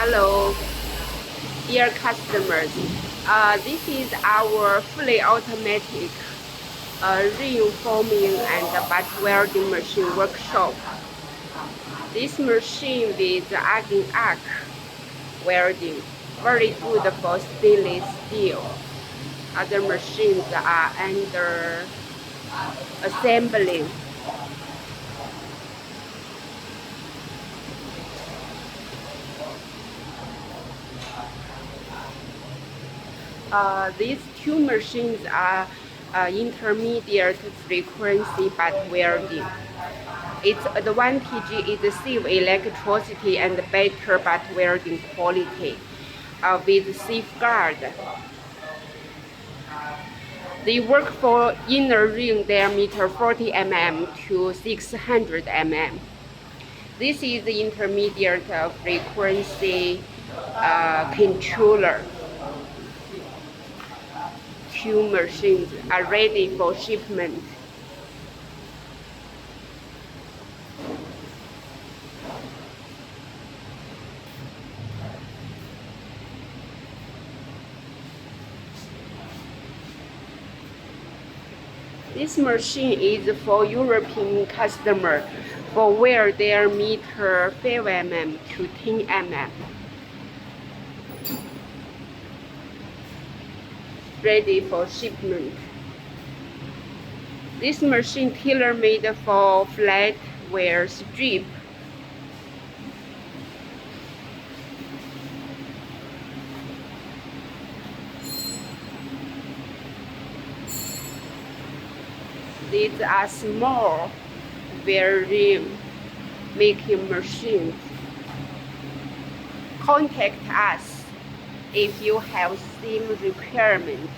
Hello, dear customers. This is our fully automatic reinforming and butt welding machine workshop. This machine with arc welding, very good for stainless steel. Other machines are under assembling. These two machines are intermediate frequency butt welding. Its advantage is save electricity and better butt welding quality with safeguard. They work for inner ring diameter 40 mm to 600 mm. This is the intermediate frequency controller. Two machines are ready for shipment. This machine is for European customer for where their meter 5 mm to 10 mm. Ready for shipment. This machine tailor-made for flat wear strip. These are small welding making machines. Contact us if you have same requirement.